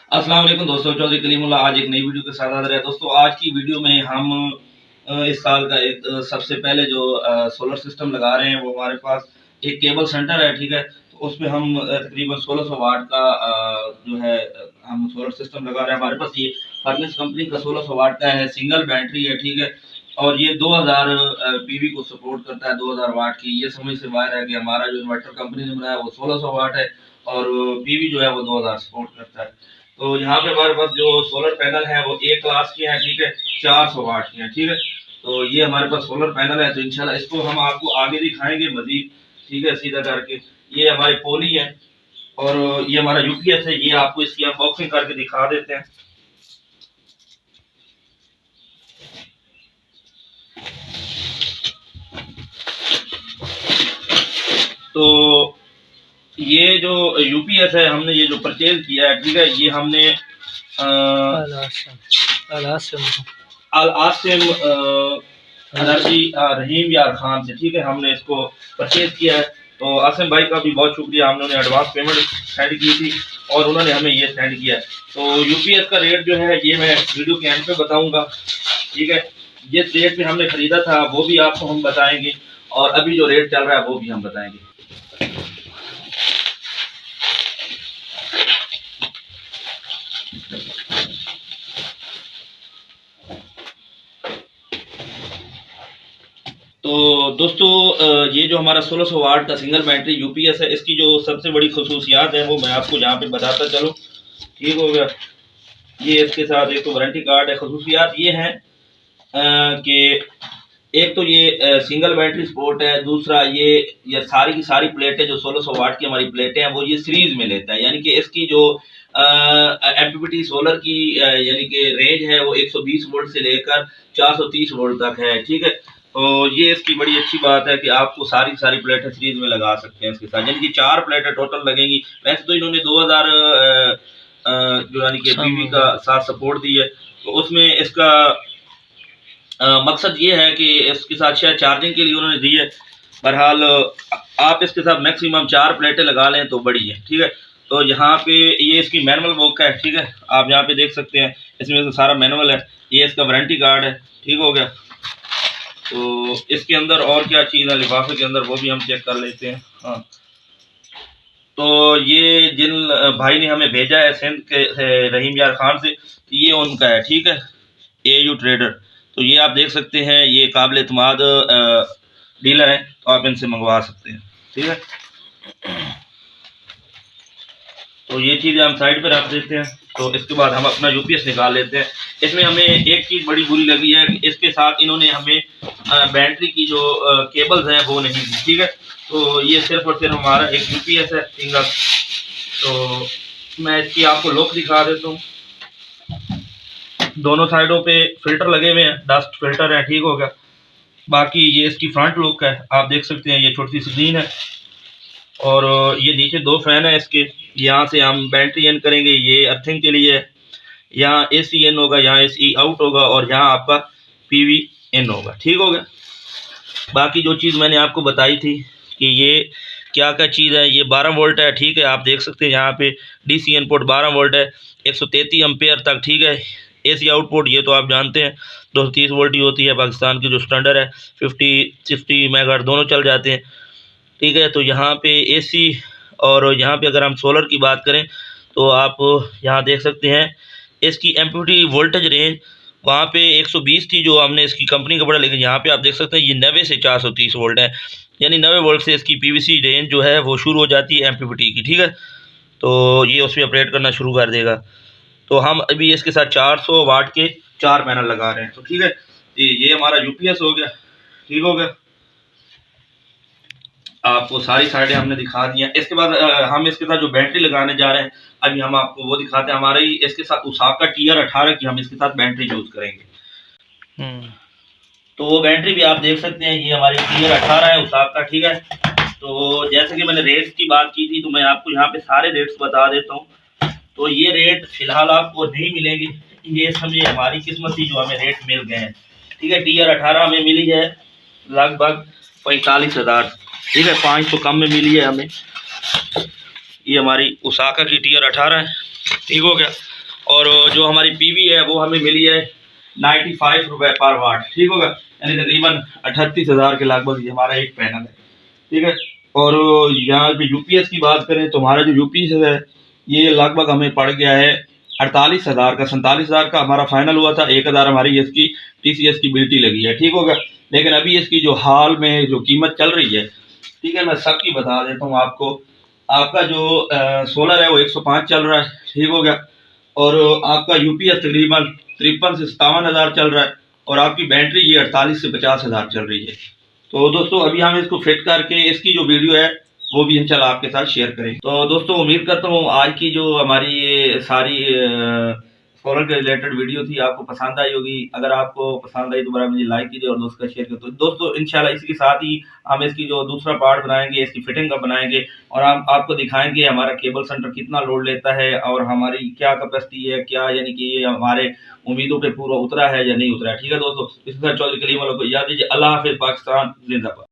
अस्सलाम वालेकुम दोस्तों, चौधरी कलीमुल्लाह आज एक नई वीडियो के साथ हाजिर है। दोस्तों आज की वीडियो में हम इस साल का एक सबसे पहले जो सोलर सिस्टम लगा रहे हैं वो हमारे पास एक केबल सेंटर है, ठीक है। तो उसमें हम तकरीबन 1600 वाट का जो है हम सोलर सिस्टम लगा रहे हैं। हमारे पास ये फर्नेस कंपनी का 1600 वाट का है, सिंगल बैटरी है, ठीक है। और ये 2000 पीवी को सपोर्ट करता है, 2000 वाट की। ये समझ से बाहर है कि हमारा जो इन्वर्टर कंपनी ने बनाया वो 1600 वाट है और पीवी जो है वो 2000 सपोर्ट करता है। तो यहाँ पे हमारे पास जो सोलर पैनल है वो ए क्लास के हैं, ठीक है, 400 वाट के हैं, ठीक है। तो ये हमारे पास सोलर पैनल है। तो इंशाल्लाह इसको हम आपको आगे दिखाएंगे मजीद, ठीक है, सीधा करके। ये हमारे पोली है और ये हमारा यूपीएस है। ये आपको इसकी अनबॉक्सिंग करके दिखा देते हैं। तो ये जो यूपीएस है हमने ये जो परचेज किया है, ठीक है, ये हमने अल आसिम एनर्जी रहीम यार खान से, ठीक है, हमने इसको परचेज किया है। तो आसिम भाई का भी बहुत शुक्रिया, हमने उन्हें एडवांस पेमेंट सेंड की थी और उन्होंने हमें ये सेंड किया है। तो यूपीएस का रेट जो है ये मैं वीडियो के एंड पे बताऊंगा, ठीक है। जिस रेट पे हमने खरीदा था वो भी आपको हम बताएंगे और अभी जो रेट चल रहा है वो भी हम बताएंगे। तो दोस्तों ये जो हमारा 1600 वाट का सिंगल बैटरी यूपीएस है, इसकी जो सबसे बड़ी खसूसियात है वो मैं आपको यहाँ पे बताता चलूँ, ठीक हो गया। ये इसके साथ एक तो वारंटी कार्ड है। खसूसियात ये हैं कि एक तो ये सिंगल बैटरी सपोर्ट है, दूसरा ये सारी की सारी प्लेटें जो 1600 वाट की हमारी प्लेटें हैं वो ये सीरीज में लेता है, यानी कि इसकी जो एमपीपीटी सोलर की यानी कि रेंज है वो 120 वोल्ट से लेकर 430 वोल्ट तक है, ठीक है। तो ये इसकी बड़ी अच्छी बात है कि आपको सारी सारी प्लेटें सीरीज में लगा सकते हैं इसके साथ, यानी कि 4 प्लेटें टोटल लगेंगी। वैसे तो इन्होंने 2000 जो यानी कि पीवी का साथ सपोर्ट दी है, तो उसमें इसका मकसद ये है कि इसके साथ शायद चार्जिंग के लिए उन्होंने दी है। बहरहाल आप इसके साथ मैक्सिमम 4 प्लेटें लगा लें तो बड़ी है, ठीक है। तो यहाँ पे ये इसकी मैनुअल बुक है, ठीक है, आप यहाँ पे देख सकते हैं, इसमें तो सारा मैनुअल है। ये इसका वारंटी कार्ड है, ठीक हो गया। तो इसके अंदर और क्या चीज़ है लिफाफे के अंदर वो भी हम चेक कर लेते हैं। हाँ, तो ये जिन भाई ने हमें भेजा है सिंध के रहीम यार खान से, तो ये उनका है, ठीक है, एयू ट्रेडर। तो ये आप देख सकते हैं, ये काबिल एतमाद डीलर हैं, तो आप इनसे मंगवा सकते हैं, ठीक है। तो ये चीज़ें हम साइड पे रख देते हैं। तो इसके बाद हम अपना यूपीएस निकाल लेते हैं। इसमें हमें एक चीज़ बड़ी बुरी लगी है कि इसके साथ इन्होंने हमें बैटरी की जो केबल्स हैं वो नहीं दी, ठीक है। तो ये सिर्फ और सिर्फ हमारा एक यूपीएस है सिंगल। तो मैं इसकी आपको लुक दिखा देता हूँ। दोनों साइडों पे फिल्टर लगे हुए हैं, डस्ट फिल्टर है, ठीक हो गया। बाकी ये इसकी फ्रंट लुक है, आप देख सकते हैं, ये छोटी सी स्क्रीन है और ये नीचे 2 फैन है इसके। यहाँ से हम बैटरी इन करेंगे, ये अर्थिंग के लिए है। यहाँ एसी इन होगा, यहाँ एसी आउट होगा और यहाँ आपका पीवी इन होगा, ठीक हो गया। बाकी जो चीज़ मैंने आपको बताई थी कि ये क्या क्या चीज़ है, ये 12 वोल्ट है, ठीक है, आप देख सकते हैं यहाँ पे डीसी इनपुट 12 वोल्ट है, 133 एम्पेयर तक, ठीक है। एसी आउटपुट ये तो आप जानते हैं 230 वोल्ट ही होती है, पाकिस्तान की जो स्टैंडर्ड है 50-60 मेगाहर्ट्ज़ दोनों चल जाते हैं, ठीक है। तो यहाँ पे एसी और यहाँ पे अगर हम सोलर की बात करें तो आप यहाँ देख सकते हैं इसकी एमपीपीटी वोल्टेज रेंज वहाँ पे 120 थी जो हमने इसकी कंपनी का पड़ा, लेकिन यहाँ पे आप देख सकते हैं ये 90 से 430 वोल्ट है, यानी 90 वोल्ट से इसकी पीवीसी रेंज जो है वो शुरू हो जाती है एमपीपीटी की, ठीक है। तो ये उस पर ऑपरेट करना शुरू कर देगा। तो हम अभी इसके साथ 400 वाट के 4 पैनल लगा रहे हैं, तो ठीक है। ये हमारा यूपीएस हो गया, ठीक हो गया। आपको सारी साइडें हमने दिखा दी हैं। इसके बाद हम इसके साथ जो बैटरी लगाने जा रहे हैं अभी हम आपको वो दिखाते हैं। हमारे ही इसके साथ उसाका TR18 की हम इसके साथ बैटरी यूज़ करेंगे। तो वो बैटरी भी आप देख सकते हैं, ये हमारी TR18 है उसाका, ठीक है। तो जैसे कि मैंने रेट्स की बात की थी तो मैं आपको यहाँ पे सारे रेट्स बता देता हूँ। तो ये रेट फ़िलहाल आपको नहीं मिलेंगे, ये समझिए हमारी किस्मत थी जो हमें रेट मिल गए हैं, ठीक है। TR18 हमें मिली है लगभग 45,000, ठीक है, 500 कम में मिली है हमें। ये हमारी उसाका की TR18 है, ठीक हो गया। और जो हमारी पीवी है वो हमें मिली है 95 रुपये पर वाट, ठीक होगा, यानी तकरीबन 38,000 के लगभग ये हमारा एक पैनल है, ठीक है। और यहाँ पे यूपीएस की बात करें तो हमारा जो यूपीएस है ये लगभग हमें पड़ गया है 48,000 का, 47,000 का हमारा फाइनल हुआ था, 1,000 हमारी इसकी टीसीएस की बिल्टी लगी है, ठीक होगा। लेकिन अभी इसकी जो हाल में जो कीमत चल रही है, ठीक है, मैं सबकी बता देता हूँ आपको। आपका जो सोलर है वो 105 चल रहा है, ठीक हो गया, और आपका यूपीएस तकरीबन 53 से 57,000 चल रहा है, और आपकी बैटरी ये 48 से 50,000 चल रही है। तो दोस्तों अभी हम इसको फिट करके इसकी जो वीडियो है वो भी इंशाल्लाह आपके साथ शेयर करें। तो दोस्तों उम्मीद करता हूँ आज की जो हमारी ये सारी सोलर के रिलेटेड वीडियो थी आपको पसंद आई होगी। अगर आपको पसंद आई तो बड़ा मुझे लाइक कीजिए और दोस्तों का शेयर कीजिए। तो दोस्तों इंशाल्लाह इसके साथ ही हम इसकी जो दूसरा पार्ट बनाएंगे, इसकी फिटिंग का बनाएंगे, और हम आपको दिखाएंगे हमारा केबल सेंटर कितना लोड लेता है और हमारी क्या कैपेसिटी है, क्या यानी कि ये हमारे उम्मीदों पे पूरा उतरा है या नहीं उतरा है, ठीक है दोस्तों। इसके साथ चौधरी कलीम वालों को याद दीजिए। अल्लाह हाफिज, पाकिस्तान जिंदाबाद।